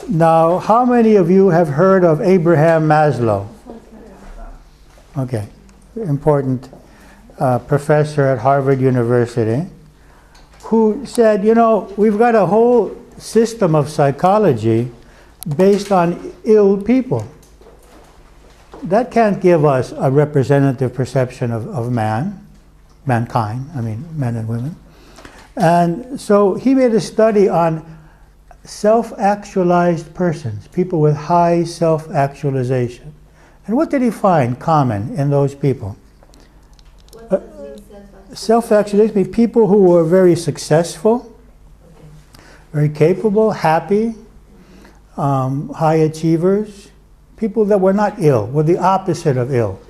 Now, how many of you have heard of Abraham Maslow? Okay, important professor at Harvard University, who said, you know, we've got a whole system of psychology based on ill people. That can't give us a representative perception of mankind, I mean men and women. And so he made a study on self-actualized persons, people with high self-actualization. And what did he find common in those people? Self-actualization means people who were very successful, very capable, happy, high achievers, people that were not ill, were the opposite of ill,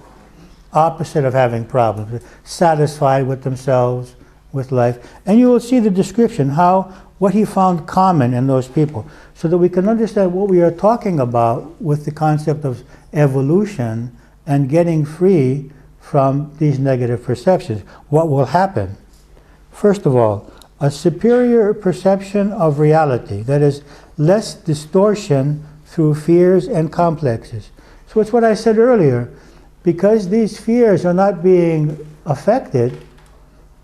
opposite of having problems, satisfied with themselves, with life. And you will see the description, what he found common in those people, so that we can understand what we are talking about with the concept of evolution and getting free from these negative perceptions. What will happen? First of all, a superior perception of reality, that is, less distortion through fears and complexes. So it's what I said earlier, because these fears are not being affected,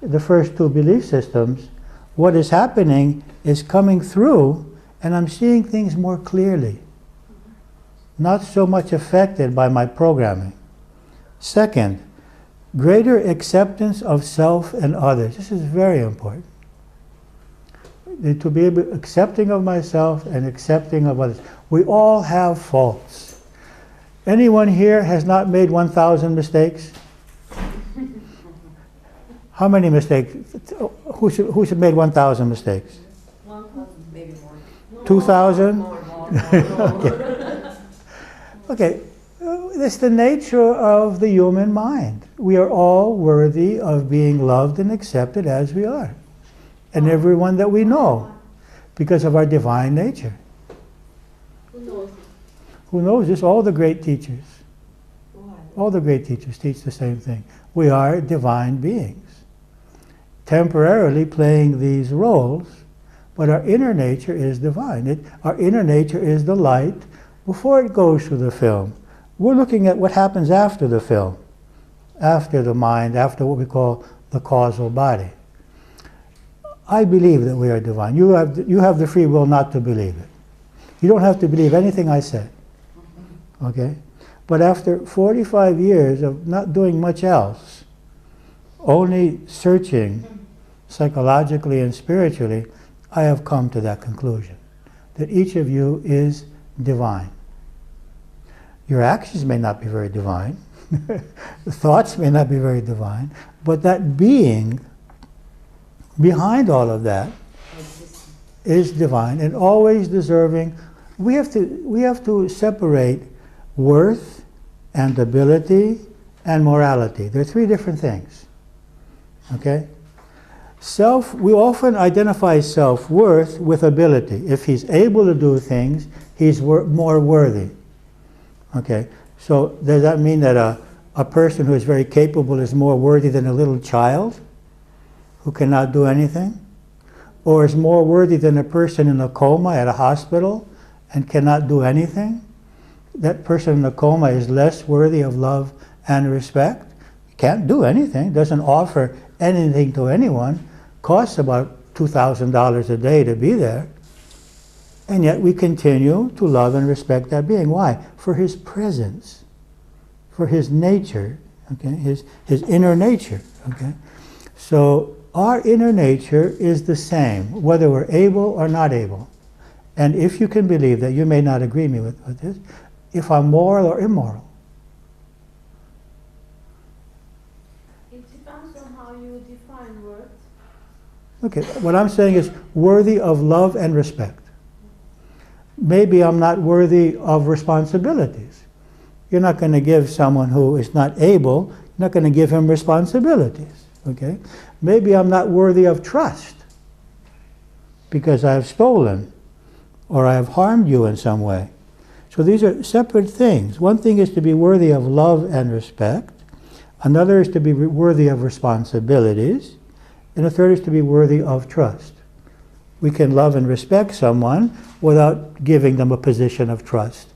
the first two belief systems, what is happening is coming through, and I'm seeing things more clearly. Not so much affected by my programming. Second, greater acceptance of self and others. This is very important. To be accepting of myself and accepting of others. We all have faults. Anyone here has not made 1,000 mistakes? How many mistakes? Who's made 1,000 mistakes? 1,000, maybe more. 2,000? More. Okay. It's the nature of the human mind. We are all worthy of being loved and accepted as we are. And everyone that we know, because of our divine nature. Who knows? Who knows this? All the great teachers. All the great teachers teach the same thing. We are divine beings, temporarily playing these roles, but our inner nature is divine. Our inner nature is the light before it goes through the film. We're looking at what happens after the film, after the mind, after what we call the causal body. I believe that we are divine. You have the free will not to believe it. You don't have to believe anything I say. Okay? But after 45 years of not doing much else, only searching psychologically and spiritually, I have come to that conclusion, that each of you is divine. Your actions may not be very divine, the thoughts may not be very divine, but that being behind all of that is divine and always deserving. We have to separate worth and ability and morality. They're three different things. Okay? We often identify self-worth with ability. If he's able to do things, he's more worthy. Okay? So does that mean that a person who is very capable is more worthy than a little child who cannot do anything? Or is more worthy than a person in a coma at a hospital and cannot do anything? That person in a coma is less worthy of love and respect. Can't do anything, doesn't offer anything to anyone, costs about $2,000 a day to be there. And yet we continue to love and respect that being. Why? For his presence, for his nature, okay? His inner nature. Okay? So our inner nature is the same, whether we're able or not able. And if you can believe that, you may not agree with this, if I'm moral or immoral. It depends on how you define worth. Okay, what I'm saying is worthy of love and respect. Maybe I'm not worthy of responsibilities. You're not going to give someone who is not able, you're not going to give him responsibilities. Okay? Maybe I'm not worthy of trust because I have stolen or I have harmed you in some way. So these are separate things. One thing is to be worthy of love and respect. Another is to be worthy of responsibilities. And a third is to be worthy of trust. We can love and respect someone without giving them a position of trust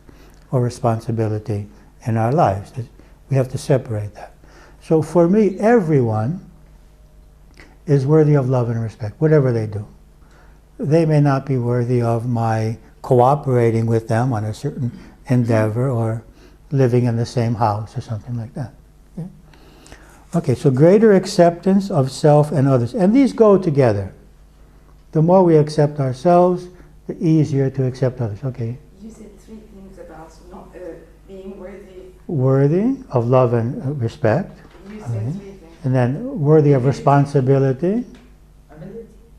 or responsibility in our lives. We have to separate that. So for me, everyone is worthy of love and respect, whatever they do. They may not be worthy of my cooperating with them on a certain endeavor or living in the same house or something like that. Okay, so greater acceptance of self and others. And these go together. The more we accept ourselves, the easier to accept others. Okay. You said three things about not being worthy. Worthy of love and respect. You said three things. And then worthy of responsibility.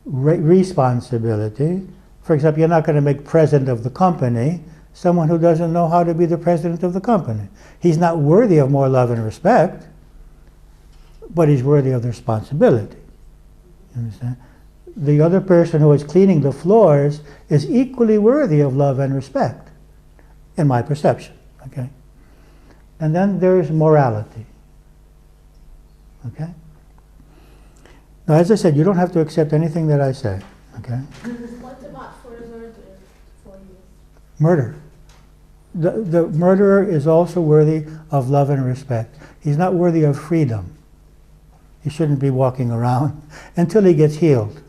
Responsibility. For example, you're not going to make president of the company someone who doesn't know how to be the president of the company. He's not worthy of more love and respect, but he's worthy of the responsibility. You understand? The other person who is cleaning the floors is equally worthy of love and respect, in my perception. Okay? And then there's morality. Okay? Now, as I said, you don't have to accept anything that I say. Okay? What about for a murder for you? Murder. The murderer is also worthy of love and respect. He's not worthy of freedom. He shouldn't be walking around until he gets healed.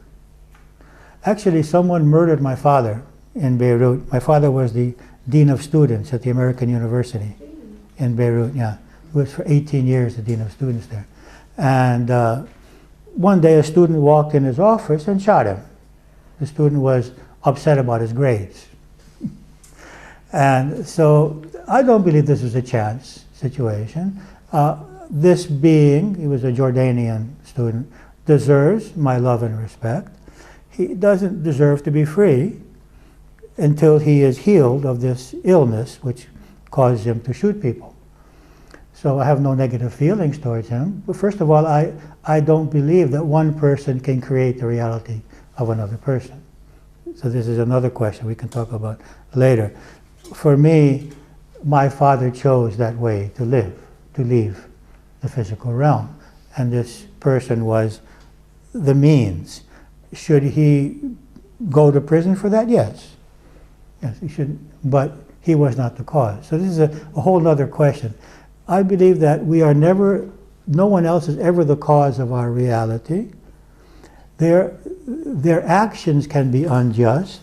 Actually, someone murdered my father in Beirut. My father was the dean of students at the American University in Beirut. Yeah, he was for 18 years the dean of students there. And one day a student walked in his office and shot him. The student was upset about his grades. And so I don't believe this was a chance situation. This being, he was a Jordanian student, deserves my love and respect. He doesn't deserve to be free until he is healed of this illness which caused him to shoot people. So I have no negative feelings towards him. But first of all, I don't believe that one person can create the reality of another person. So this is another question we can talk about later. For me, my father chose that way to live, to leave the physical realm. And this person was the means. Should he go to prison for that? Yes. Yes, he should. But he was not the cause. So this is a whole other question. I believe that we are never, no one else is ever the cause of our reality. Their actions can be unjust,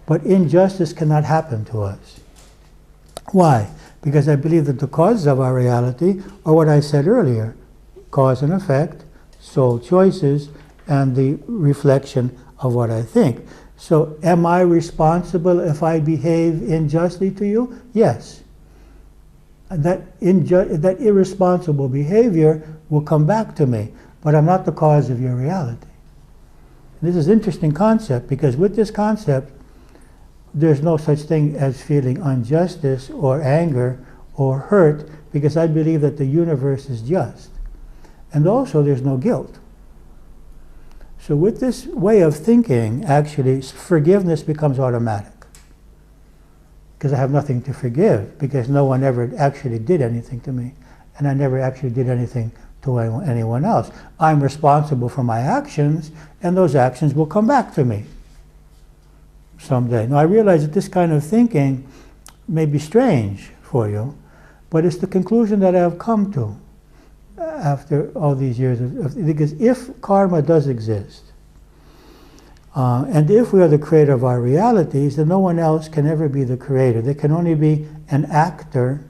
but injustice cannot happen to us. Why? Because I believe that the causes of our reality are what I said earlier: cause and effect, soul choices, and the reflection of what I think. So am I responsible if I behave unjustly to you? Yes. That irresponsible behavior will come back to me, but I'm not the cause of your reality. This is an interesting concept, because with this concept, there's no such thing as feeling injustice or anger or hurt, because I believe that the universe is just. And also there's no guilt. So with this way of thinking, actually, forgiveness becomes automatic. Because I have nothing to forgive, because no one ever actually did anything to me, and I never actually did anything to anyone else. I'm responsible for my actions, and those actions will come back to me someday. Now I realize that this kind of thinking may be strange for you, but it's the conclusion that I have come to after all these years because if karma does exist, and if we are the creator of our realities, then no one else can ever be the creator. There can only be an actor,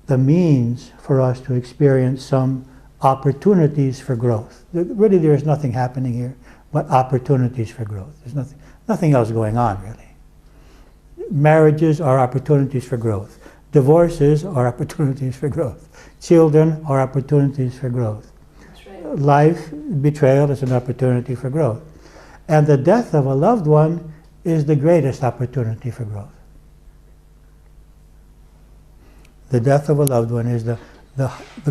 the means for us to experience some opportunities for growth. Really, there is nothing happening here but opportunities for growth. There's nothing else going on, really. Marriages are opportunities for growth. Divorces are opportunities for growth. Children are opportunities for growth. Betrayal. Life, betrayal is an opportunity for growth. And the death of a loved one is the greatest opportunity for growth. The death of a loved one is the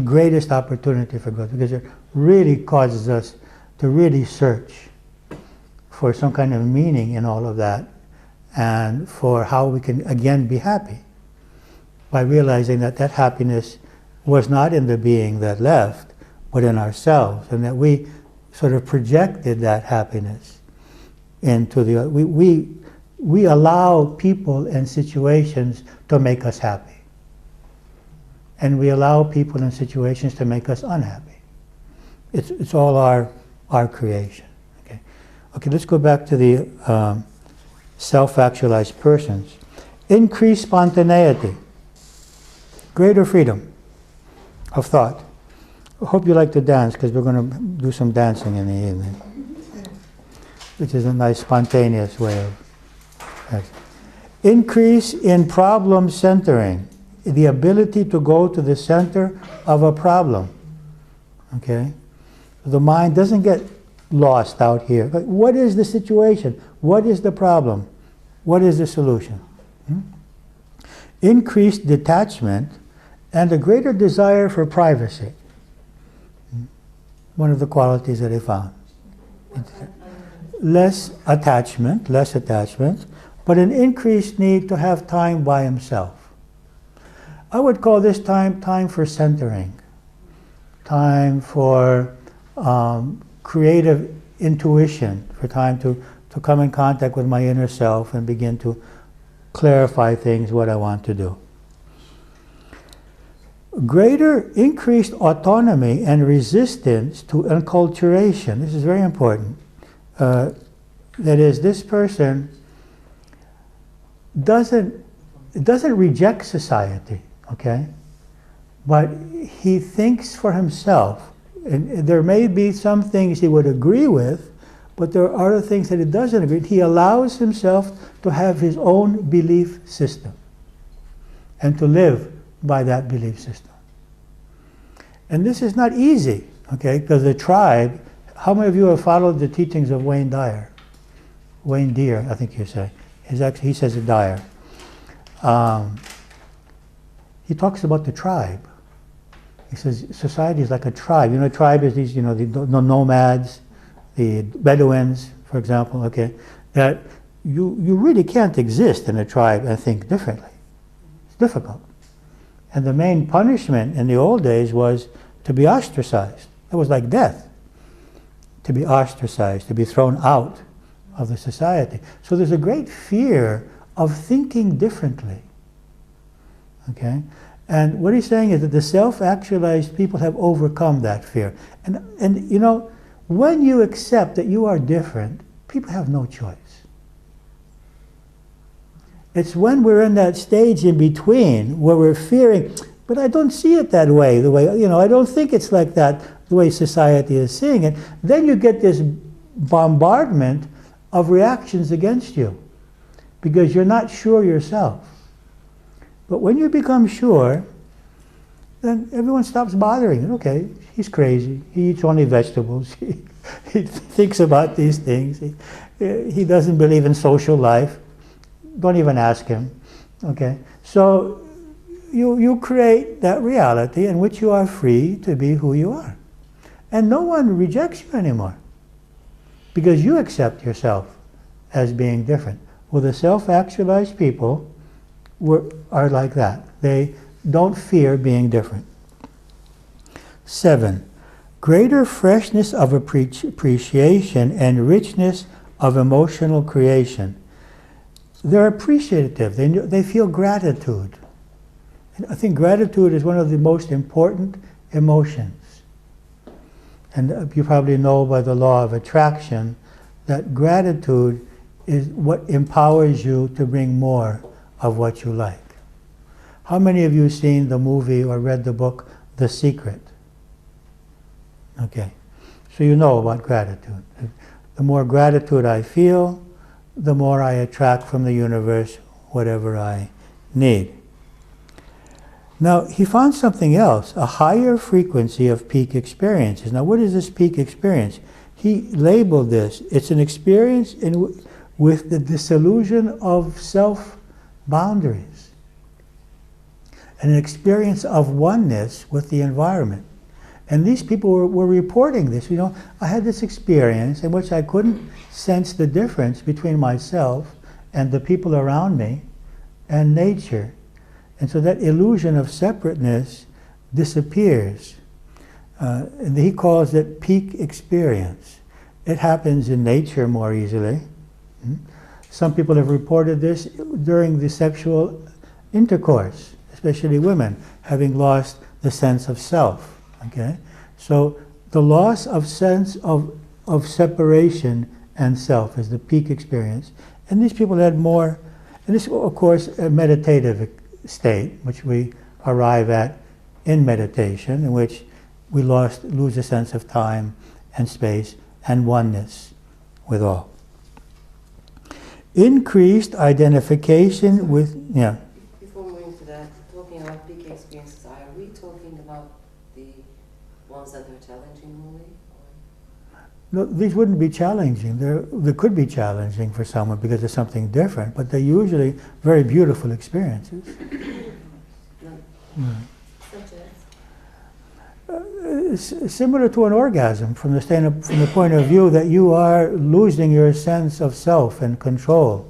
greatest opportunity for growth, because it really causes us to really search for some kind of meaning in all of that, and for how we can again be happy, by realizing that that happiness was not in the being that left, but in ourselves, and that we sort of projected that happiness into the, we allow people and situations to make us happy. And we allow people and situations to make us unhappy. It's all our creation. Okay, let's go back to the self-actualized persons. Increased spontaneity, greater freedom of thought. I hope you like to dance, because we're going to do some dancing in the evening, which is a nice spontaneous way of. Increase in problem centering, the ability to go to the center of a problem. Okay? The mind doesn't get lost out here. But what is the situation? What is the problem? What is the solution? Increased detachment and a greater desire for privacy. One of the qualities that I found. Less attachment, but an increased need to have time by himself. I would call this time for centering, time for creative intuition, for time to come in contact with my inner self and begin to clarify things, what I want to do. Greater increased autonomy and resistance to enculturation. This is very important. That is, this person doesn't reject society, okay? But he thinks for himself. And there may be some things he would agree with, but there are other things that he doesn't agree with. He allows himself to have his own belief system and to live by that belief system. And this is not easy, okay? Because the tribe, how many of you have followed the teachings of Wayne Dyer? Wayne Deere, I think you say. He says it Dyer. He talks about the tribe. He says society is like a tribe. You know, a tribe is these, the nomads, the Bedouins, for example, okay? That you really can't exist in a tribe and think differently. It's difficult. And the main punishment in the old days was to be ostracized. It was like death. To be ostracized, to be thrown out of the society. So there's a great fear of thinking differently. Okay? And what he's saying is that the self-actualized people have overcome that fear. And when you accept that you are different, people have no choice. It's when we're in that stage in between where we're fearing, but I don't see it that way, I don't think it's like that, the way society is seeing it. Then you get this bombardment of reactions against you because you're not sure yourself. But when you become sure, then everyone stops bothering you. Okay, he's crazy. He eats only vegetables. He thinks about these things. He doesn't believe in social life. Don't even ask him. Okay, so you create that reality in which you are free to be who you are. And no one rejects you anymore because you accept yourself as being different. Well, the self-actualized people are like that. They don't fear being different. 7, greater freshness of appreciation and richness of emotional creation. They're appreciative. They feel gratitude. And I think gratitude is one of the most important emotions. And you probably know by the law of attraction that gratitude is what empowers you to bring more of what you like. How many of you have seen the movie or read the book, The Secret? Okay, so you know about gratitude. The more gratitude I feel, the more I attract from the universe whatever I need. Now, he found something else, a higher frequency of peak experiences. Now, what is this peak experience? He labeled this, it's an experience with the dissolution of self-boundaries, and an experience of oneness with the environment. And these people were reporting this. I had this experience in which I couldn't sense the difference between myself and the people around me and nature. And so that illusion of separateness disappears. And he calls it peak experience. It happens in nature more easily. Some people have reported this during the sexual intercourse, especially women, having lost the sense of self. Okay? So the loss of sense of separation and self is the peak experience. And these people had more, and this of course a meditative state, which we arrive at in meditation, in which we lose a sense of time and space and oneness with all. Increased identification with, yeah. Before moving to that, talking about peak experiences, are we talking about the ones that are challenging only? No, these wouldn't be challenging. They could be challenging for someone because it's something different, but they're usually very beautiful experiences. No. Such as? Similar to an orgasm from the point of view that you are losing your sense of self and control.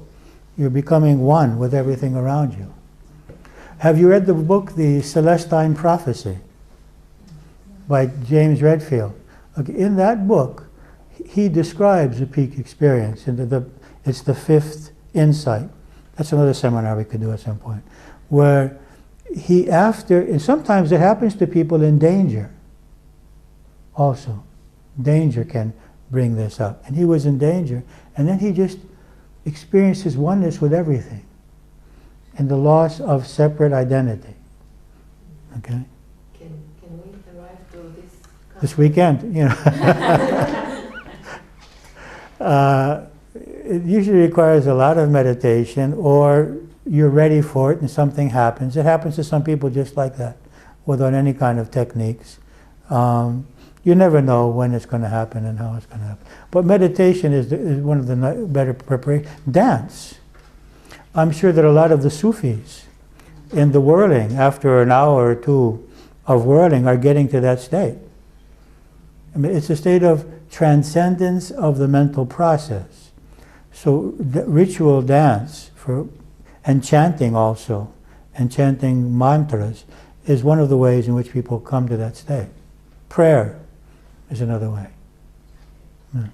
You're becoming one with everything around you. Have you read the book, The Celestine Prophecy by James Redfield? Okay, in that book, he describes a peak experience. It's the fifth insight. That's another seminar we could do at some point. Where and sometimes it happens to people in danger also. Danger can bring this up. And he was in danger, and then he just experienced his oneness with everything and the loss of separate identity. Okay? Can we arrive to this weekend, you know. It usually requires a lot of meditation, or you're ready for it and something happens. It happens to some people just like that, without any kind of techniques. You never know when it's going to happen and how it's going to happen. But meditation is one of the better preparations. Dance. I'm sure that a lot of the Sufis in the whirling, after an hour or two of whirling, are getting to that state. I mean, it's a state of transcendence of the mental process. So ritual dance and chanting also, and chanting mantras, is one of the ways in which people come to that state. Prayer is another way. Yeah.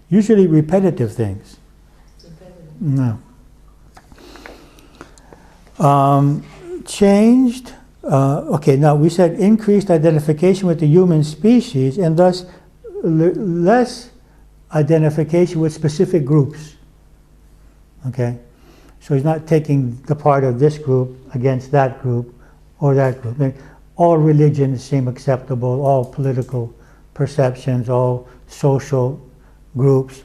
Usually repetitive things. No. Changed. Okay, now we said increased identification with the human species, and thus less identification with specific groups. Okay? So he's not taking the part of this group against that group or that group. I mean, all religions seem acceptable, all political perceptions, all social groups.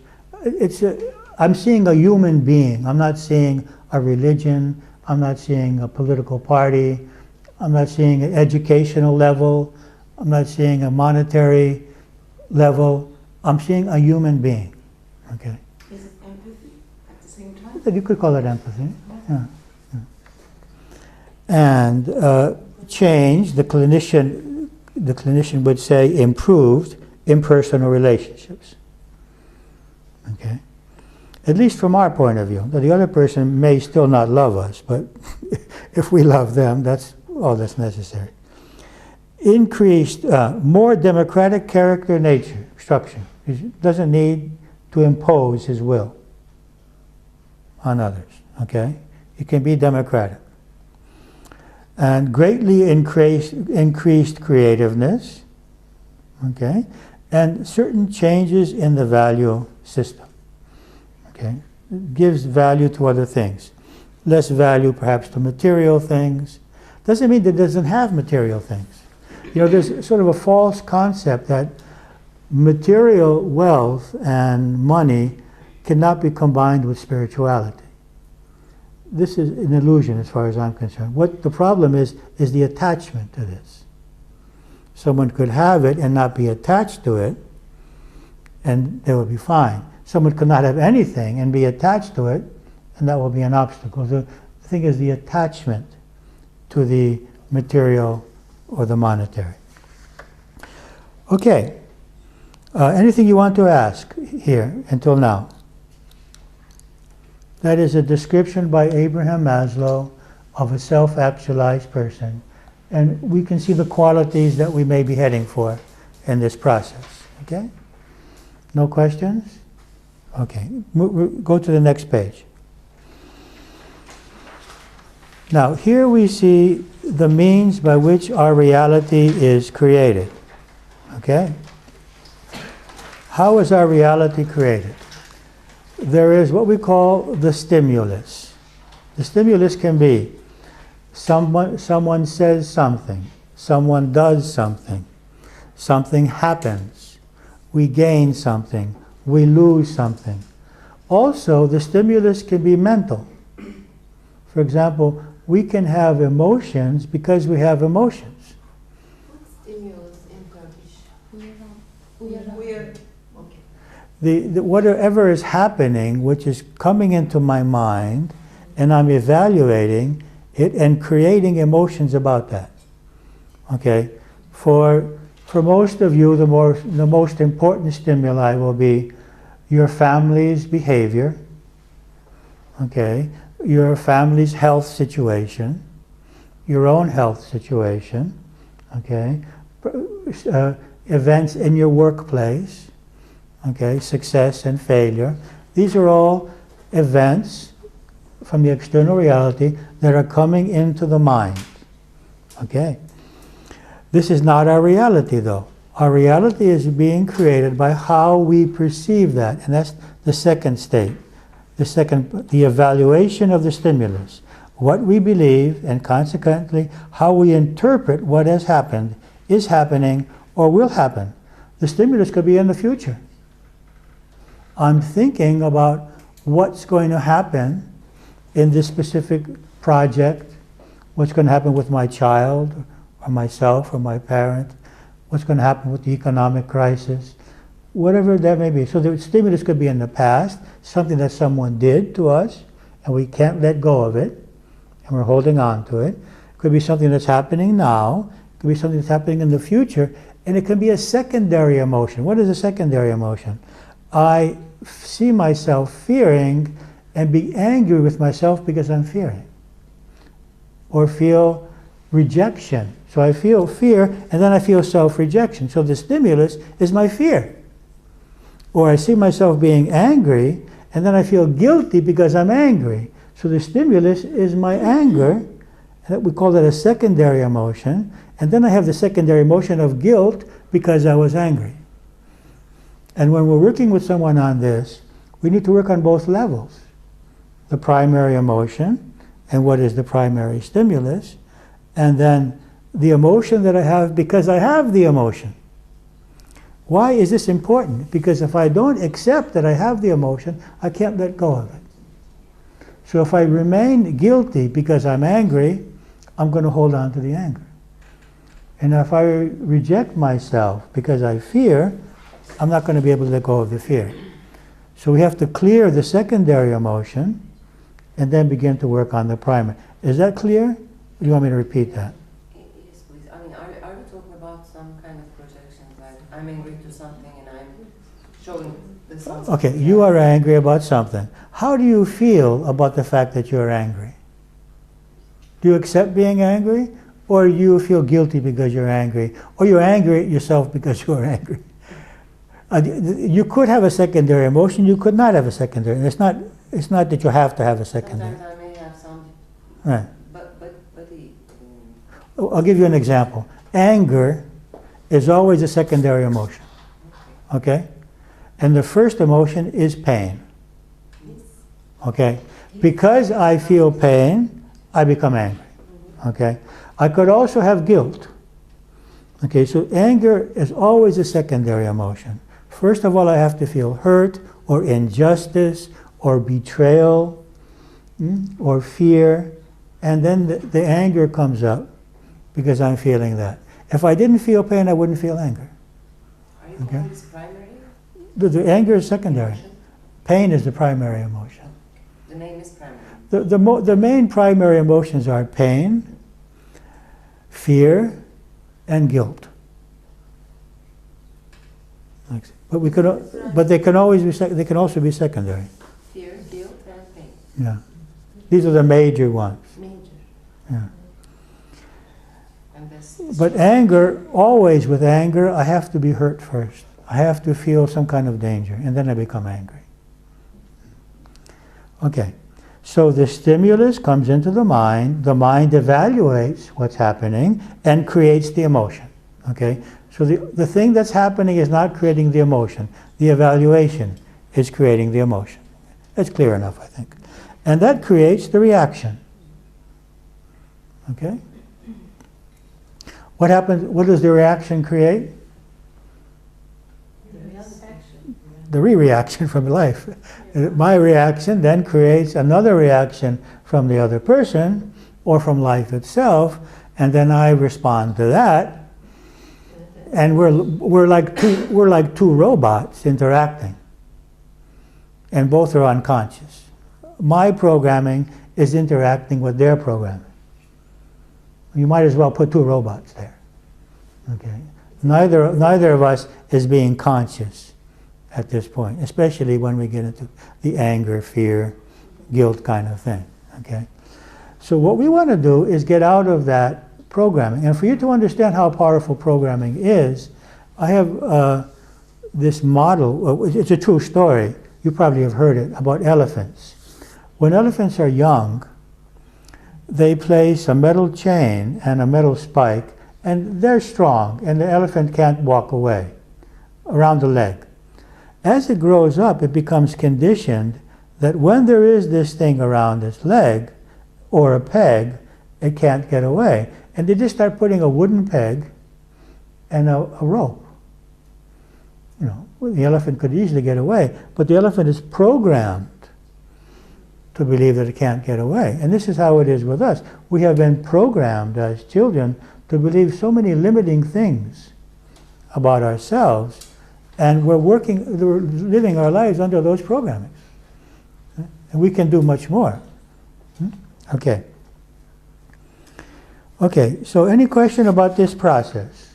I'm seeing a human being. I'm not seeing a religion. I'm not seeing a political party. I'm not seeing an educational level. I'm not seeing a monetary level. I'm seeing a human being. Okay? Is it empathy at the same time? You could call it empathy. Yeah. And change, the clinician would say, improved impersonal relationships. Okay? At least from our point of view. The other person may still not love us, but if we love them, that's all that's necessary. Increased, more democratic character, nature, structure. He doesn't need to impose his will on others. Okay? He can be democratic. And greatly increased creativeness. Okay? And certain changes in the value system. Okay? It gives value to other things. Less value perhaps to material things. Doesn't mean that it doesn't have material things. You know, there's sort of a false concept that material wealth and money cannot be combined with spirituality. This is an illusion as far as I'm concerned. What the problem is the attachment to this. Someone could have it and not be attached to it, and they would be fine. Someone could not have anything and be attached to it, and that will be an obstacle. So the thing is the attachment to the material or the monetary. Okay. Anything you want to ask here until now? That is a description by Abraham Maslow of a self-actualized person. And we can see the qualities that we may be heading for in this process. Okay? No questions? Okay, go to the next page. Now, here we see the means by which our reality is created. Okay? How is our reality created? There is what we call the stimulus. The stimulus can be someone says something, someone does something, something happens, we gain something, we lose something. Also, the stimulus can be mental. For example, we can have emotions because we have emotions. What's stimulus in Turkish? Weird. Okay. Whatever is happening, which is coming into my mind, and I'm evaluating it and creating emotions about that. Okay? For most of you, the most important stimuli will be your family's behavior, okay? Your family's health situation, your own health situation, okay? Events in your workplace, okay? Success and failure. These are all events from the external reality that are coming into the mind, okay? This is not our reality, though. Our reality is being created by how we perceive that, and that's the second state. The evaluation of the stimulus. What we believe, and consequently, how we interpret what has happened, is happening, or will happen. The stimulus could be in the future. I'm thinking about what's going to happen in this specific project, what's going to happen with my child, or myself, or my parent, what's going to happen with the economic crisis, whatever that may be. So the stimulus could be in the past, something that someone did to us, and we can't let go of it, and we're holding on to it. It could be something that's happening now, it could be something that's happening in the future, and it can be a secondary emotion. What is a secondary emotion? I see myself fearing and be angry with myself because I'm fearing. Or feel rejection. So I feel fear, and then I feel self-rejection. So the stimulus is my fear. Or I see myself being angry, and then I feel guilty because I'm angry. So the stimulus is my anger, and we call that a secondary emotion. And then I have the secondary emotion of guilt because I was angry. And when we're working with someone on this, we need to work on both levels. The primary emotion, and what is the primary stimulus, and then the emotion that I have because I have the emotion. Why is this important? Because if I don't accept that I have the emotion, I can't let go of it. So if I remain guilty because I'm angry, I'm going to hold on to the anger. And if I reject myself because I fear, I'm not going to be able to let go of the fear. So we have to clear the secondary emotion and then begin to work on the primary. Is that clear? Or do you want me to repeat that? Yes, please. I mean, are we talking about some kind of projection, like I'm angry to something and I'm showing the something? Okay, you are angry about something. How do you feel about the fact that you're angry? Do you accept being angry? Or you feel guilty because you're angry? Or you're angry at yourself because you're angry? You could have a secondary emotion, you could not have a secondary. It's not that you have to have a secondary. Sometimes I may have some, Right. but I'll give you an example. Anger is always a secondary emotion. Okay? And the first emotion is pain. Okay? Because I feel pain, I become angry. Okay? I could also have guilt. Okay, so anger is always a secondary emotion. First of all, I have to feel hurt or injustice or betrayal or fear, and then the anger comes up because I'm feeling that. If I didn't feel pain, I wouldn't feel anger. Are you calling this primary? The anger is secondary. Pain is the primary emotion. The name is primary. The main primary emotions are pain, fear, and guilt. But they can always be. They can also be secondary. Fear, guilt, and pain. Yeah, these are the major ones. Major. Yeah. And this. But anger, always with anger, I have to be hurt first. I have to feel some kind of danger, and then I become angry. Okay. So the stimulus comes into the mind evaluates what's happening and creates the emotion. Okay? So the thing that's happening is not creating the emotion. The evaluation is creating the emotion. That's clear enough, I think. And that creates the reaction. Okay? What happens? What does the reaction create? The re-reaction from life. My reaction then creates another reaction from the other person or from life itself, and then I respond to that, and we're like two robots interacting, and both are unconscious. My programming is interacting with their programming. You might as well put two robots there. Okay. Neither of us is being conscious at this point, especially when we get into the anger, fear, guilt kind of thing. Okay? So what we want to do is get out of that programming. And for you to understand how powerful programming is, I have this model. It's a true story. You probably have heard it, about elephants. When elephants are young, they place a metal chain and a metal spike, and they're strong, and the elephant can't walk away around the leg. As it grows up, it becomes conditioned that when there is this thing around its leg, or a peg, it can't get away. And they just start putting a wooden peg and a rope. You know, the elephant could easily get away, but the elephant is programmed to believe that it can't get away. And this is how it is with us. We have been programmed as children to believe so many limiting things about ourselves, and we're living our lives under those programmings. And we can do much more. Okay. Okay, so any question about this process?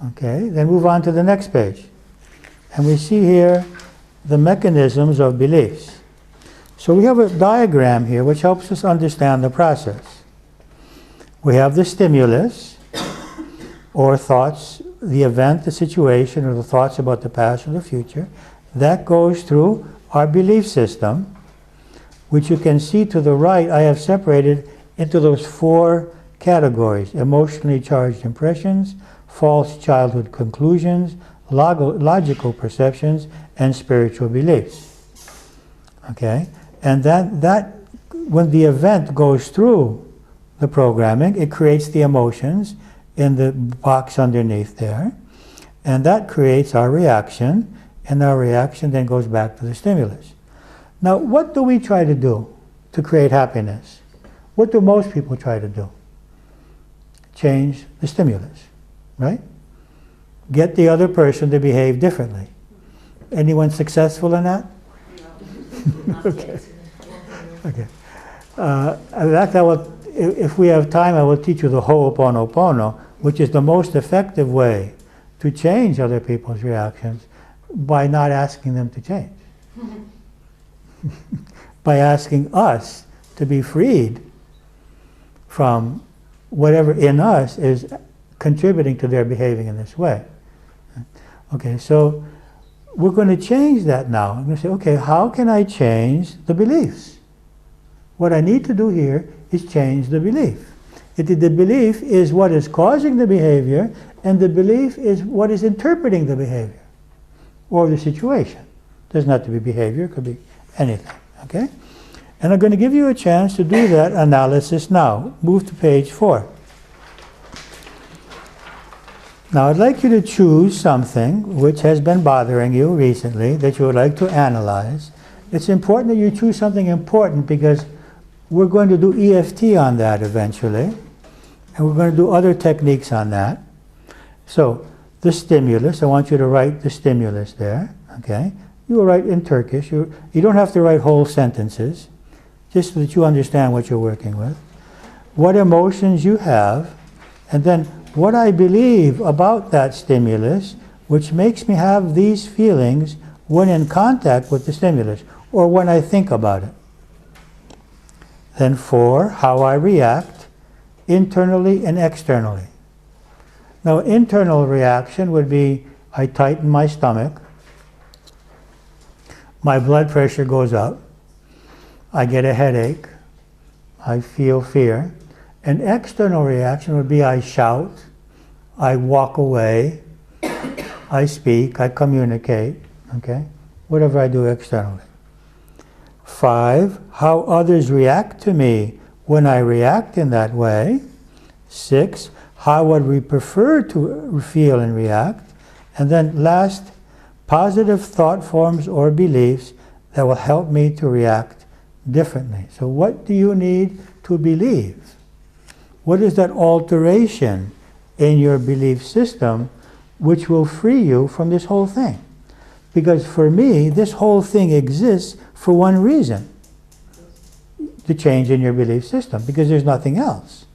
Okay, then move on to the next page. And we see here the mechanisms of beliefs. So we have a diagram here which helps us understand the process. We have the stimulus, or thoughts, the event, the situation, or the thoughts about the past or the future. That goes through our belief system, which you can see to the right. I have separated into those four categories: emotionally charged impressions, false childhood conclusions, logical perceptions, and spiritual beliefs. Okay? And that when the event goes through the programming, it creates the emotions in the box underneath there, and that creates our reaction, and our reaction then goes back to the stimulus. Now, what do we try to do to create happiness? What do most people try to do? Change the stimulus, right? Get the other person to behave differently. Anyone successful in that? Okay. Okay. In fact, if we have time, I will teach you the Ho'oponopono, which is the most effective way to change other people's reactions by not asking them to change. By asking us to be freed from whatever in us is contributing to their behaving in this way. Okay, so we're going to change that now. I'm going to say, okay, how can I change the beliefs? What I need to do here is change the belief. The belief is what is causing the behavior, and the belief is what is interpreting the behavior or the situation. It doesn't have to be behavior, it could be anything. Okay? And I'm going to give you a chance to do that analysis now. Move to page 4. Now I'd like you to choose something which has been bothering you recently that you would like to analyze. It's important that you choose something important because we're going to do EFT on that eventually, and we're going to do other techniques on that. So the stimulus, I want you to write the stimulus there. Okay? You will write in Turkish. You don't have to write whole sentences, just so that you understand what you're working with. What emotions you have, and then what I believe about that stimulus, which makes me have these feelings when in contact with the stimulus, or when I think about it. Then 4, how I react, internally and externally. Now, internal reaction would be, I tighten my stomach, my blood pressure goes up, I get a headache, I feel fear. An external reaction would be I shout, I walk away, I speak, I communicate, okay? Whatever I do externally. 5, how others react to me when I react in that way. 6, how would we prefer to feel and react? And then last, positive thought forms or beliefs that will help me to react differently. So what do you need to believe? What is that alteration in your belief system which will free you from this whole thing? Because for me, this whole thing exists for one reason. The change in your belief system, because there's nothing else.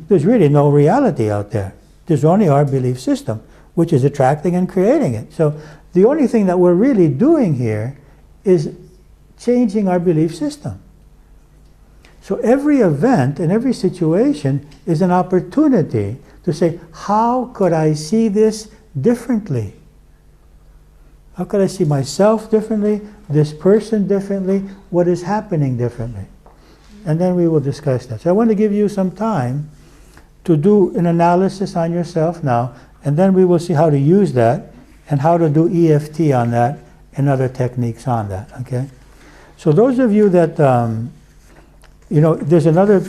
There's really no reality out there. There's only our belief system, which is attracting and creating it. So the only thing that we're really doing here is changing our belief system. So every event and every situation is an opportunity to say, how could I see this differently? How could I see myself differently, this person differently, what is happening differently? And then we will discuss that. So I want to give you some time to do an analysis on yourself now, and then we will see how to use that and how to do EFT on that and other techniques on that, okay? So those of you that, there's another,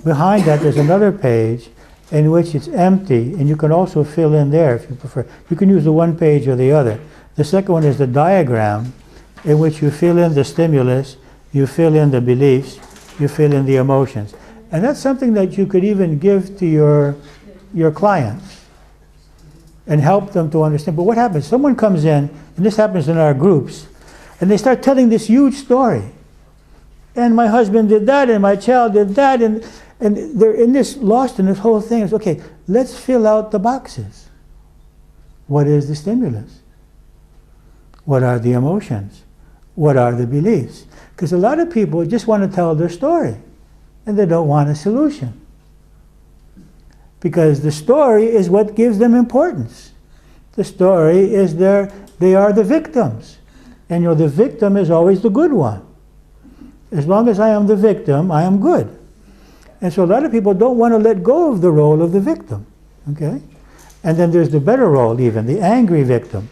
behind that there's another page in which it's empty, and you can also fill in there if you prefer. You can use the one page or the other. The second one is the diagram in which you fill in the stimulus, you fill in the beliefs, you fill in the emotions. And that's something that you could even give to your clients and help them to understand. But what happens? Someone comes in, and this happens in our groups, and they start telling this huge story. And my husband did that, and my child did that, and they're in this, lost in this whole thing. It's okay, let's fill out the boxes. What is the stimulus? What are the emotions? What are the beliefs? Because a lot of people just want to tell their story, and they don't want a solution. Because the story is what gives them importance. The story is they are the victims. And the victim is always the good one. As long as I am the victim, I am good. And so a lot of people don't want to let go of the role of the victim. Okay? And then there's the better role even, the angry victim.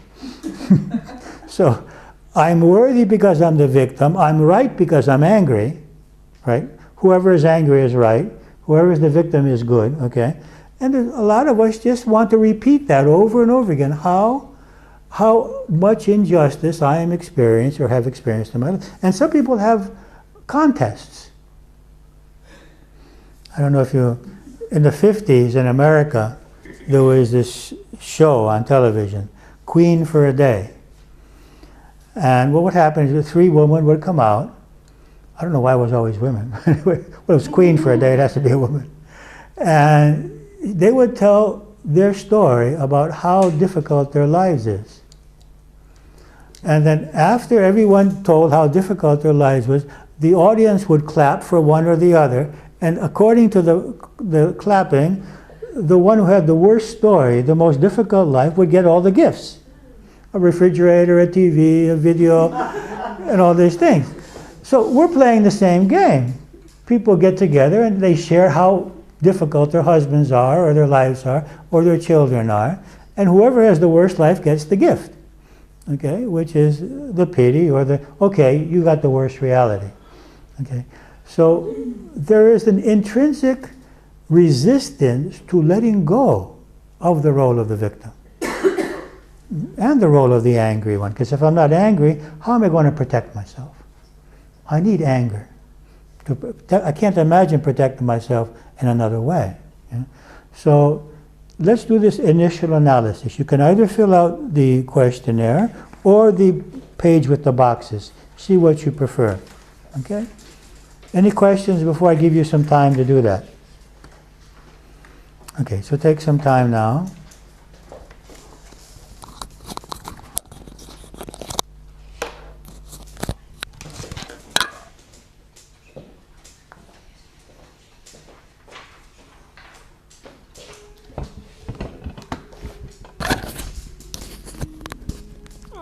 So I'm worthy because I'm the victim. I'm right because I'm angry. Right? Whoever is angry is right. Whoever is the victim is good. Okay? And a lot of us just want to repeat that over and over again. How much injustice I am experienced or have experienced in my life. And some people have contests. I don't know if in the 50s in America, there was this show on television, Queen for a Day. And what would happen is the 3 women would come out. I don't know why it was always women. Well, it was Queen for a Day, it has to be a woman. And they would tell their story about how difficult their lives is. And then after everyone told how difficult their lives was, the audience would clap for one or the other, and according to the clapping, the one who had the worst story, the most difficult life, would get all the gifts. A refrigerator, a TV, a video, and all these things. So we're playing the same game. People get together and they share how difficult their husbands are, or their lives are, or their children are, and whoever has the worst life gets the gift, okay, which is the pity or okay, you got the worst reality. Okay, so there is an intrinsic resistance to letting go of the role of the victim and the role of the angry one. Because if I'm not angry, how am I going to protect myself? I need anger. I can't imagine protecting myself in another way. Yeah? So let's do this initial analysis. You can either fill out the questionnaire or the page with the boxes. See what you prefer. Okay? Any questions before I give you some time to do that? Okay, so take some time now.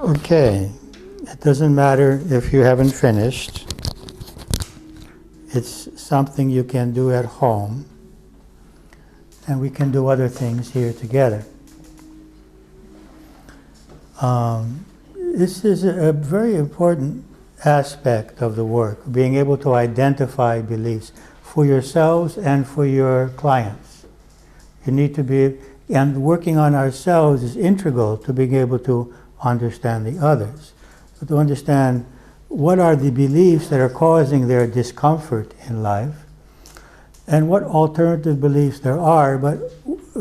Okay, it doesn't matter if you haven't finished. It's something you can do at home, and we can do other things here together. This is a very important aspect of the work, being able to identify beliefs for yourselves and for your clients. You need to be, and working on ourselves is integral to being able to understand the others. So to understand what are the beliefs that are causing their discomfort in life, and what alternative beliefs there are. But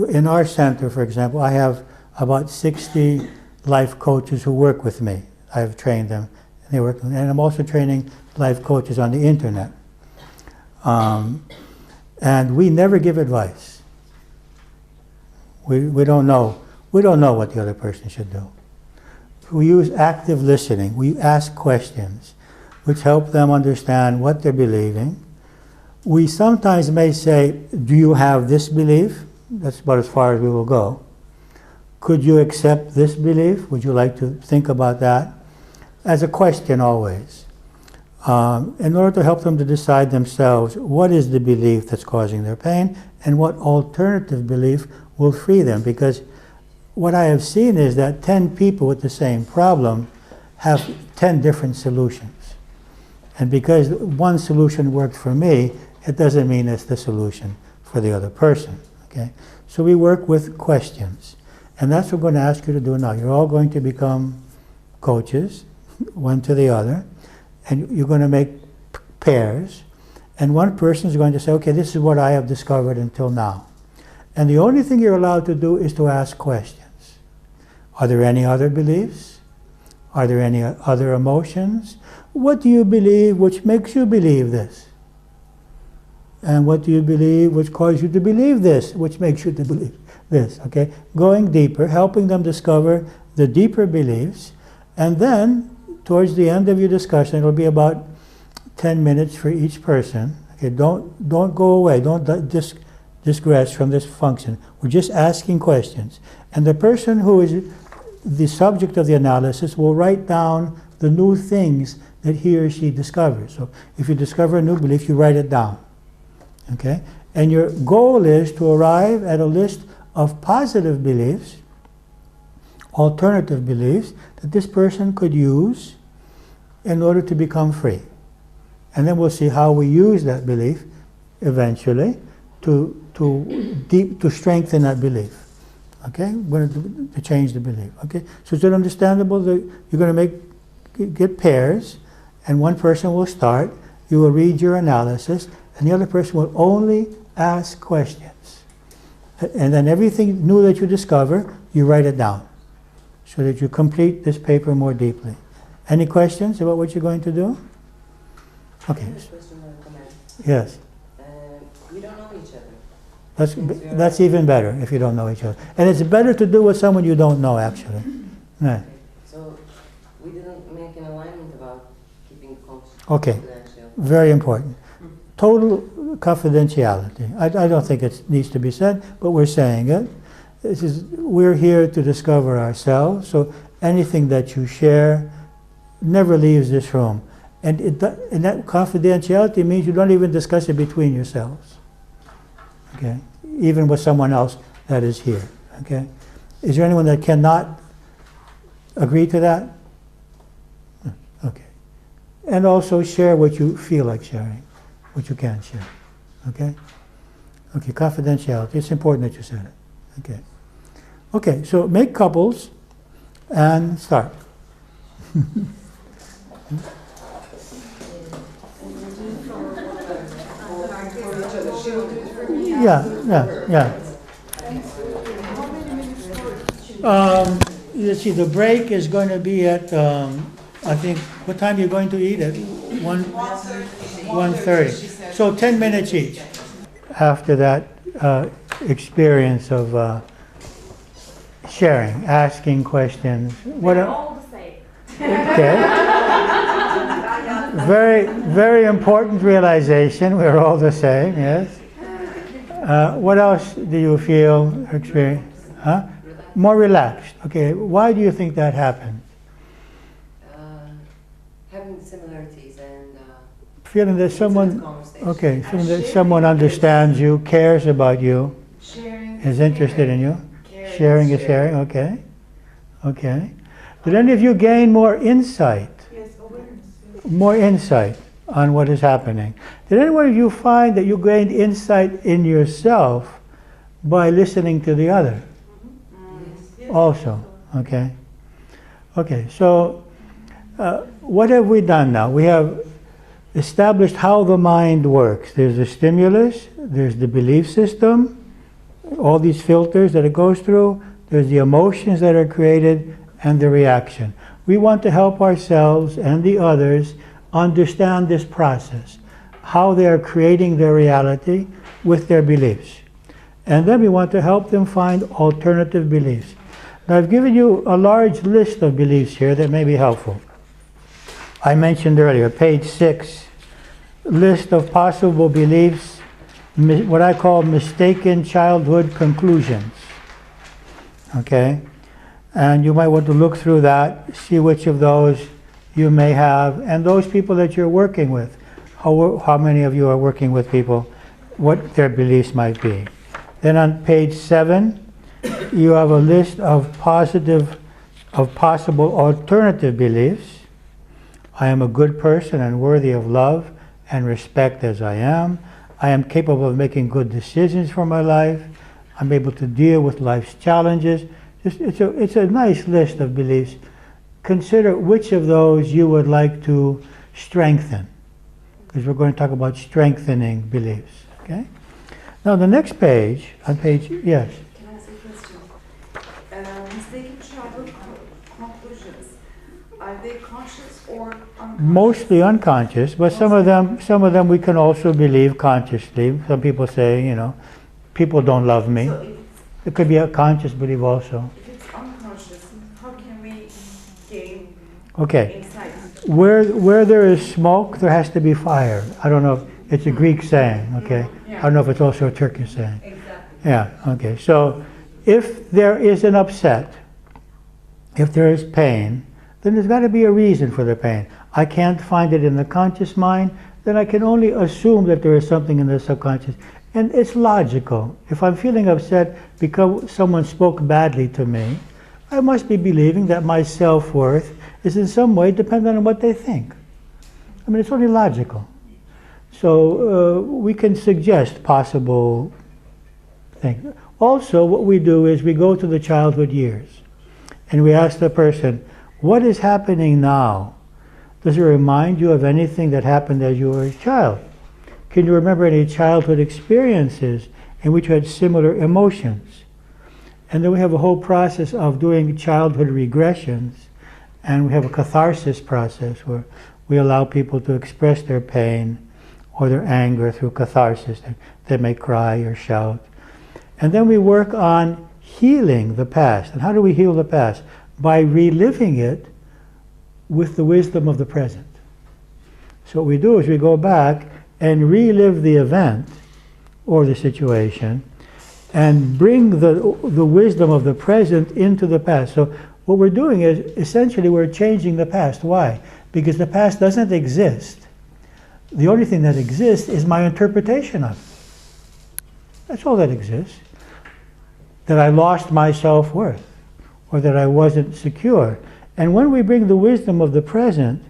in our center, for example, I have about 60 life coaches who work with me. I've trained them, and they work with me. And I'm also training life coaches on the internet. And we never give advice. We don't know. We don't know what the other person should do. We use active listening. We ask questions which help them understand what they're believing. We sometimes may say, do you have this belief? That's about as far as we will go. Could you accept this belief? Would you like to think about that? As a question always. In order to help them to decide themselves what is the belief that's causing their pain and what alternative belief will free them. Because what I have seen is that 10 people with the same problem have 10 different solutions. And because one solution worked for me, it doesn't mean it's the solution for the other person. Okay? So we work with questions. And that's what we're going to ask you to do now. You're all going to become coaches, one to the other, and you're going to make pairs. And one person is going to say, okay, this is what I have discovered until now. And the only thing you're allowed to do is to ask questions. Are there any other beliefs? Are there any other emotions? What do you believe which makes you believe this? And what do you believe which causes you to believe this, which makes you to believe this? Okay? Going deeper, helping them discover the deeper beliefs, and then towards the end of your discussion, it'll be about 10 minutes for each person. Okay? Don't go away. Don't digress from this function. We're just asking questions. And the person who is the subject of the analysis will write down the new things that he or she discovers. So if you discover a new belief, you write it down. Okay? And your goal is to arrive at a list of positive beliefs, alternative beliefs, that this person could use in order to become free. And then we'll see how we use that belief eventually to strengthen that belief. Okay? We're going to change the belief. Okay? So is it understandable that you're going to get pairs, and one person will start, you will read your analysis, and the other person will only ask questions. And then everything new that you discover, you write it down so that you complete this paper more deeply. Any questions about what you're going to do? Okay. Question or comment? Yes. We don't know each other. That's even better if you don't know each other. And it's better to do with someone you don't know, actually. Right. Okay. So we didn't make an alignment about keeping confidential. Okay. Very important. Total confidentiality. I don't think it needs to be said, but we're saying it. We're here to discover ourselves, so anything that you share never leaves this room. And that confidentiality means you don't even discuss it between yourselves. Okay? Even with someone else that is here. Okay? Is there anyone that cannot agree to that? Okay. And also share what you feel like sharing, what you can share. Okay? Okay, confidentiality. It's important that you said it. Okay. Okay, so make couples and start. Yeah. You see, the break is going to be at, I think, what time are you going to eat? At 1:30. So 10 minutes each. After that experience of sharing, asking questions. They're all the same. Okay. Very, very important realization. We're all the same, yes. What else do you feel or experience? Huh? More relaxed. Okay. Why do you think that happened? Having similarities and Feeling that someone, conversation. okay, feeling that someone understands you, cares about you, Sharing. is interested in you. Caring. Sharing is sharing, okay. Okay. Did any of you gain more insight? Yes, awareness. More insight on what is happening? Did any one of you find that you gained insight in yourself by listening to the other? Also, okay. Okay, so what have we done now? We have established how the mind works. There's the stimulus, there's the belief system, all these filters that it goes through, there's the emotions that are created, and the reaction. We want to help ourselves and the others understand this process, how they are creating their reality with their beliefs. And then we want to help them find alternative beliefs. Now I've given you a large list of beliefs here that may be helpful. I mentioned earlier, page 6, list of possible beliefs, what I call mistaken childhood conclusions. Okay? And you might want to look through that, see which of those you may have, and those people that you're working with. How many of you are working with people, what their beliefs might be. Then on page 7, you have a list of possible alternative beliefs. I am a good person and worthy of love and respect as I am. I am capable of making good decisions for my life. I'm able to deal with life's challenges. It's a nice list of beliefs. Consider which of those you would like to strengthen, because we're going to talk about strengthening beliefs. Okay? Now the next page, on page, yes? Can I ask a question? Mistaken childhood conclusions, are they conscious or unconscious? Mostly unconscious, but some of them we can also believe consciously. Some people say, you know, people don't love me. So It could be a conscious belief also. if it's unconscious, how can we gain Okay, insight? where there is smoke, there has to be fire. I don't know if it's a Greek saying, okay? I don't know if it's also a Turkish saying. Exactly. Yeah, okay. So if there is an upset, if there is pain, then there's got to be a reason for the pain. I can't find it in the conscious mind, then I can only assume that there is something in the subconscious. And it's logical. If I'm feeling upset because someone spoke badly to me, I must be believing that my self-worth is in some way dependent on what they think. I mean, it's only logical. So we can suggest possible things. Also, what we do is we go to the childhood years and we ask the person, what is happening now? Does it remind you of anything that happened as you were a child? Can you remember any childhood experiences in which you had similar emotions? And then we have a whole process of doing childhood regressions, and we have a catharsis process where we allow people to express their pain or their anger through catharsis. They may cry or shout. And then we work on healing the past. And how do we heal the past? By reliving it with the wisdom of the present. So what we do is we go back and relive the event or the situation and bring the wisdom of the present into the past. So what we're doing is essentially we're changing the past. Why? Because the past doesn't exist. The only thing that exists is my interpretation of it. That's all that exists. That I lost my self-worth or that I wasn't secure. And when we bring the wisdom of the present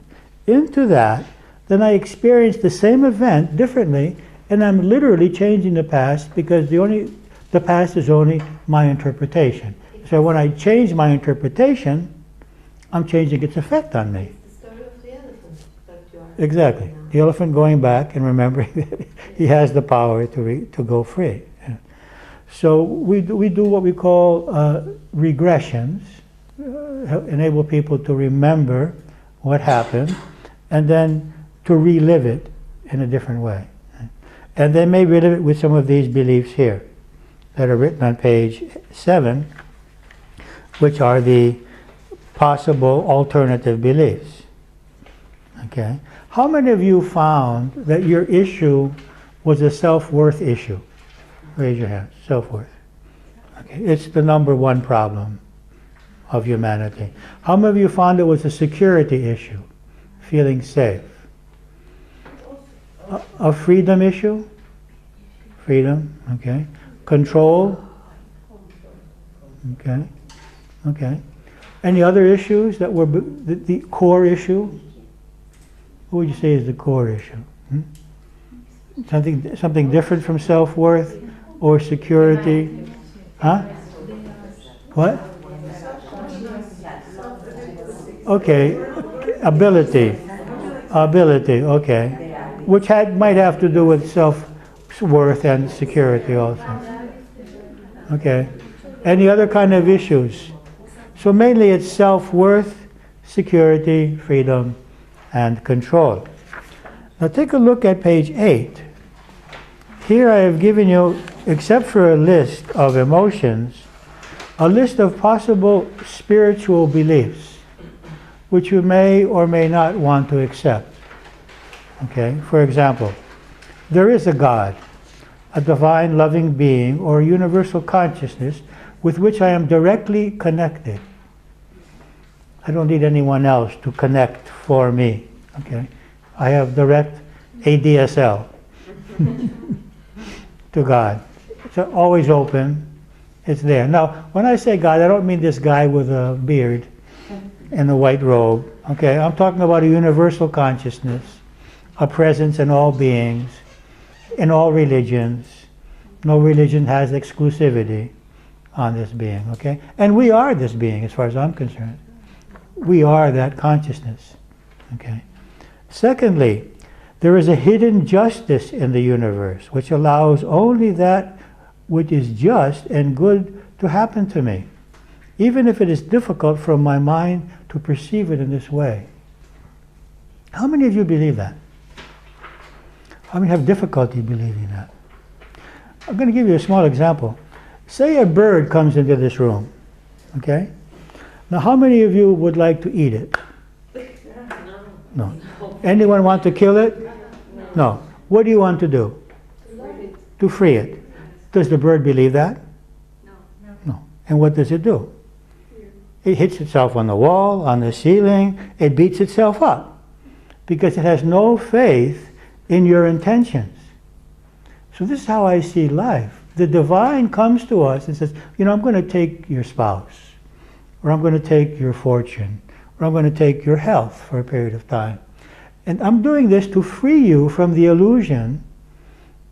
into that, then I experience the same event differently, and I'm literally changing the past because the past is only my interpretation. So when I change my interpretation, I'm changing its effect on me. It's the story of the elephant that you are. Exactly. The elephant going back and remembering that he has the power to go free. So we do what we call regressions, enable people to remember what happened, and then to relive it in a different way. And they may relive it with some of these beliefs here that are written on page 7, which are the possible alternative beliefs. Okay? How many of you found that your issue was a self-worth issue? Raise your hand. Self-worth. Okay. It's the number one problem of humanity. How many of you found it was a security issue? Feeling safe. Also A freedom issue? Freedom, okay. Control? Okay, okay. Any other issues that were the core issue? What would you say is the core issue? Something different from self-worth or security? Huh? What? Okay, ability, okay. Which might have to do with self-worth and security also. Okay. Any other kind of issues? So mainly it's self-worth, security, freedom, and control. Now take a look at page 8. Here I have given you, except for a list of emotions, a list of possible spiritual beliefs which you may or may not want to accept. Okay, for example, there is a God, a divine loving being or universal consciousness with which I am directly connected. I don't need anyone else to connect for me. Okay, I have direct ADSL to God. It's always open. It's there. Now, when I say God, I don't mean this guy with a beard and a white robe. Okay, I'm talking about a universal consciousness, a presence in all beings, in all religions. No religion has exclusivity on this being, okay? And we are this being, as far as I'm concerned. We are that consciousness, okay? Secondly, there is a hidden justice in the universe which allows only that which is just and good to happen to me, even if it is difficult for my mind to perceive it in this way. How many of you believe that? How many have difficulty believing that? I'm going to give you a small example. Say a bird comes into this room, okay? Now how many of you would like to eat it? No. Anyone want to kill it? No. What do you want to do? To free it. Does the bird believe that? No. And what does it do? It hits itself on the wall, on the ceiling, it beats itself up because it has no faith in your intentions. So this is how I see life. The divine comes to us and says, you know, I'm going to take your spouse, or I'm going to take your fortune, or I'm going to take your health for a period of time. And I'm doing this to free you from the illusion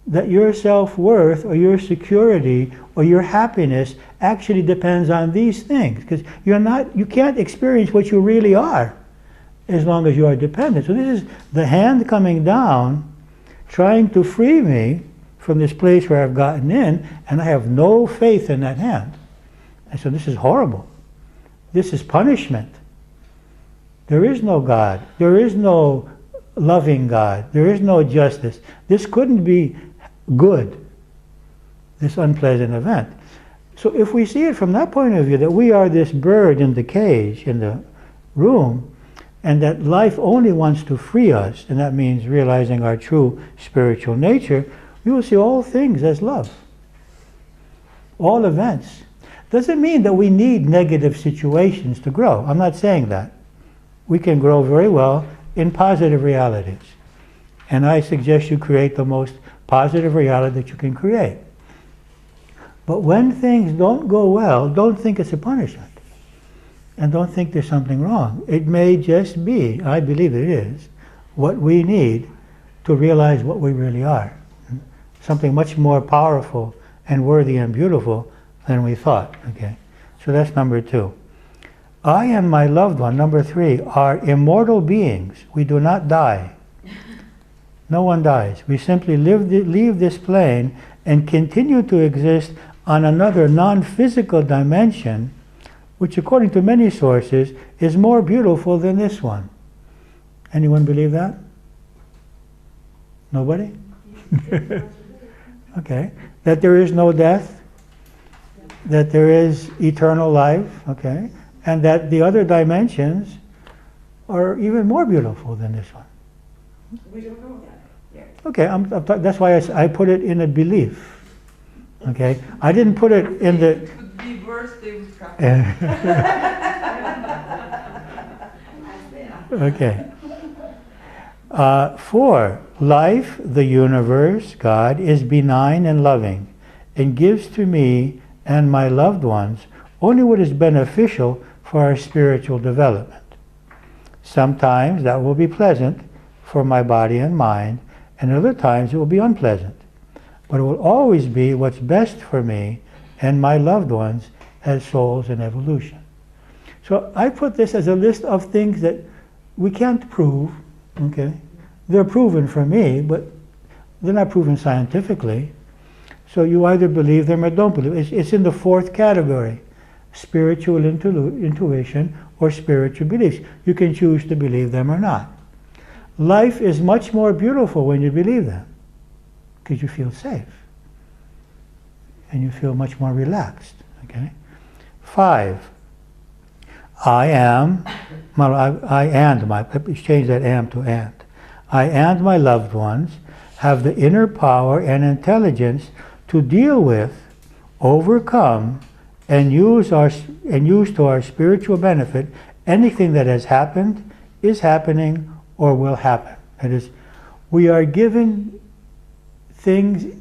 that your self-worth or your security or your happiness actually depends on these things. Because you can't experience what you really are as long as you are dependent. So this is the hand coming down, trying to free me from this place where I've gotten in, and I have no faith in that hand. And so this is horrible. This is punishment. There is no God. There is no loving God. There is no justice. This couldn't be good, this unpleasant event. So if we see it from that point of view, that we are this bird in the cage, in the room, and that life only wants to free us, and that means realizing our true spiritual nature, we will see all things as love. All events. Doesn't mean that we need negative situations to grow. I'm not saying that. We can grow very well in positive realities. And I suggest you create the most positive reality that you can create. But when things don't go well, don't think it's a punishment. And don't think there's something wrong. It may just be, I believe it is, what we need to realize what we really are. Something much more powerful and worthy and beautiful than we thought. Okay, so that's number 2. I and my loved one, number 3, are immortal beings. We do not die. No one dies. We simply leave this plane and continue to exist on another non-physical dimension, which according to many sources is more beautiful than this one. Anyone believe that? Nobody? Okay. That there is no death, that there is eternal life, okay, and that the other dimensions are even more beautiful than this one. We don't know that yet. Okay, that's why I put it in a belief. Okay, I didn't put it in the... It could be worse, they would come. Okay. 4. Life, the universe, God, is benign and loving, and gives to me and my loved ones only what is beneficial for our spiritual development. Sometimes that will be pleasant for my body and mind, and other times it will be unpleasant. But it will always be what's best for me and my loved ones as souls in evolution. So I put this as a list of things that we can't prove, okay? They're proven for me, but they're not proven scientifically. So you either believe them or don't believe. It's in the 4th category, spiritual intuition or spiritual beliefs. You can choose to believe them or not. Life is much more beautiful when you believe them, because you feel safe and you feel much more relaxed. Okay. 5. I and change that am to and. I and my loved ones have the inner power and intelligence to deal with, overcome, and use to our spiritual benefit anything that has happened, is happening, or will happen. That is, we are given things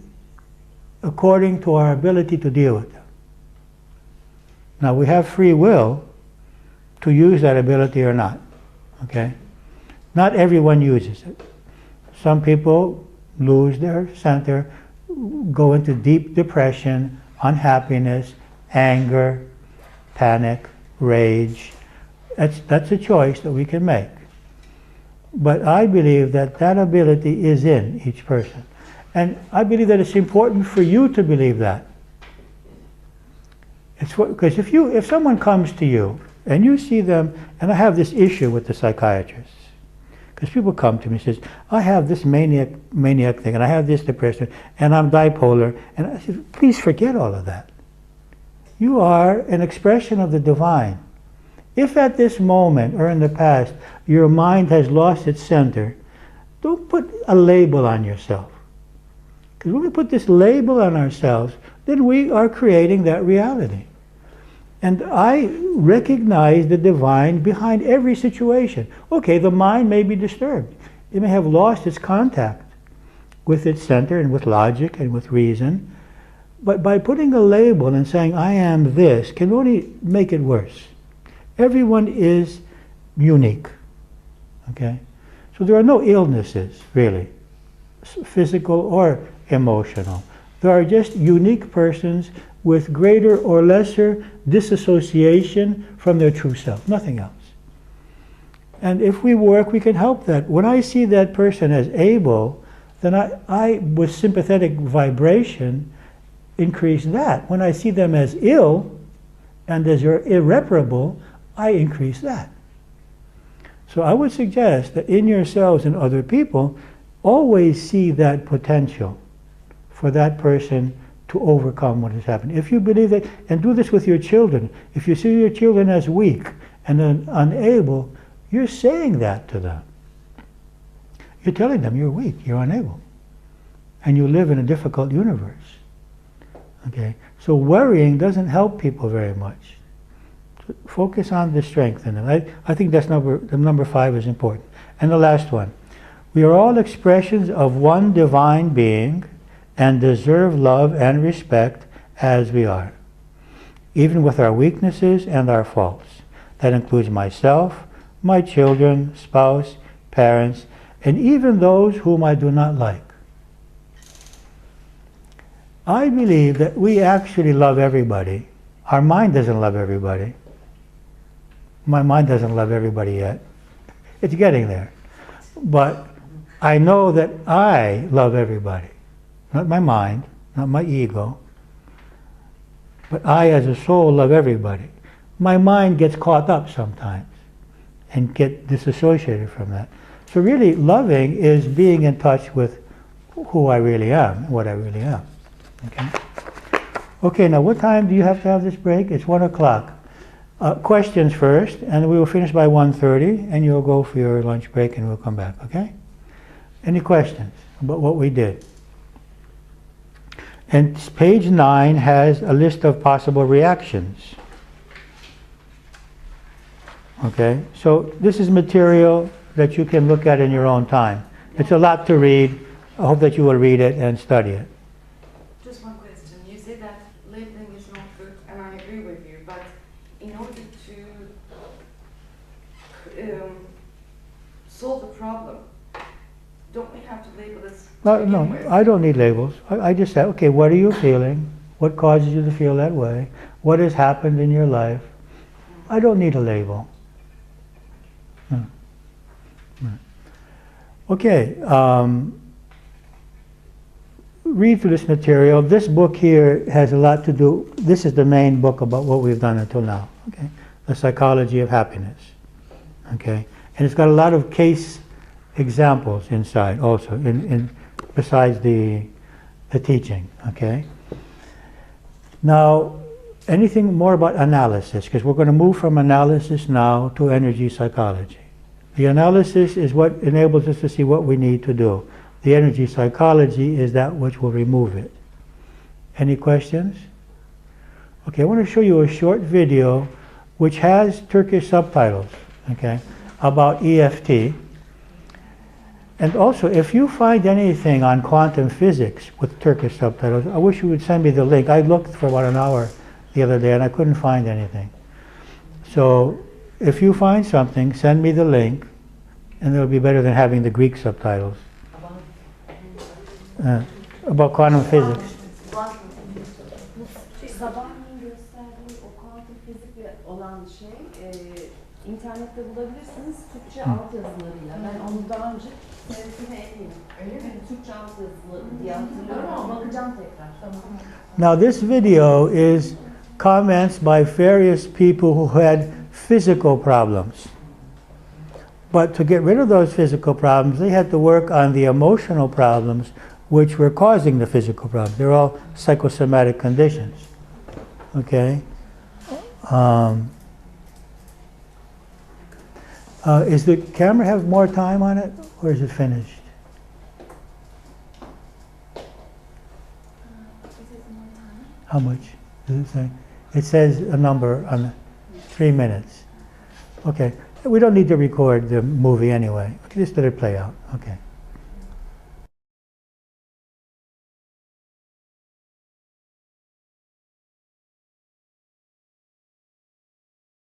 according to our ability to deal with them. Now, we have free will to use that ability or not. Okay? Not everyone uses it. Some people lose their center, go into deep depression, unhappiness, anger, panic, rage. That's a choice that we can make. But I believe that that ability is in each person. And I believe that it's important for you to believe that. Because if someone comes to you and you see them, and I have this issue with the psychiatrists, because people come to me and says, I have this maniac thing, and I have this depression, and I'm bipolar, and I said, please forget all of that. You are an expression of the divine. If at this moment or in the past your mind has lost its center, don't put a label on yourself. Because when we put this label on ourselves, then we are creating that reality. And I recognize the divine behind every situation. Okay, the mind may be disturbed. It may have lost its contact with its center and with logic and with reason. But by putting a label and saying, I am this, can only make it worse. Everyone is unique. Okay? So there are no illnesses, really, physical or emotional. There are just unique persons with greater or lesser disassociation from their true self, nothing else. And if we work, we can help that. When I see that person as able, then I with sympathetic vibration, increase that. When I see them as ill and as irreparable, I increase that. So I would suggest that in yourselves and other people, always see that potential for that person to overcome what has happened. If you believe that, and do this with your children, if you see your children as weak and unable, you're saying that to them. You're telling them you're weak, you're unable, and you live in a difficult universe. Okay, so worrying doesn't help people very much. Focus on the strength in them. I think that's number 5 is important. And the last one, we are all expressions of one divine being and deserve love and respect as we are, even with our weaknesses and our faults. That includes myself, my children, spouse, parents, and even those whom I do not like. I believe that we actually love everybody. Our mind doesn't love everybody. My mind doesn't love everybody yet. It's getting there. But I know that I love everybody. Not my mind, not my ego. But I as a soul love everybody. My mind gets caught up sometimes and get disassociated from that. So really, loving is being in touch with who I really am, what I really am. Okay? Okay, now what time do you have to have this break? It's 1 o'clock. Questions first, and we will finish by 1:30, and you'll go for your lunch break and we'll come back, okay? Any questions about what we did? And page 9 has a list of possible reactions. Okay, so this is material that you can look at in your own time. It's a lot to read. I hope that you will read it and study it. Just one question. You say that labeling is not good, and I agree with you, but in order to solve the problem, don't we have to label this? No, I don't need labels. I just say, okay, what are you feeling? What causes you to feel that way? What has happened in your life? I don't need a label. Okay, read through this material. This book here has a lot to do, this is the main book about what we've done until now, okay? The Psychology of Happiness, okay? And it's got a lot of case examples inside also, besides the teaching, okay? Now, anything more about analysis, because we're going to move from analysis now to energy psychology. The analysis is what enables us to see what we need to do. The energy psychology is that which will remove it. Any questions? Okay, I want to show you a short video which has Turkish subtitles, okay, about EFT. And also, if you find anything on quantum physics with Turkish subtitles, I wish you would send me the link. I looked for about an hour the other day and I couldn't find anything. So, if you find something, send me the link, and it'll be better than having the Greek subtitles. About quantum physics. Sabahleyin gösterdiği o kuantum fizikle olan şey internette bulabilirsiniz Türkçe altyazılarıyla. Ben onu daha önce seyretine eminim. Öyle mi? Türkçe altyazıları diye hatırlıyorum ama bakacağım tekrar. Now this video is comments by various people who had physical problems. But to get rid of those physical problems, they had to work on the emotional problems which were causing the physical problems. They're all psychosomatic conditions. Okay? Is the camera have more time on it, or is it finished? How much does it say? It says a number on 3 minutes. Okay. We don't need to record the movie anyway. Just let it play out. Okay.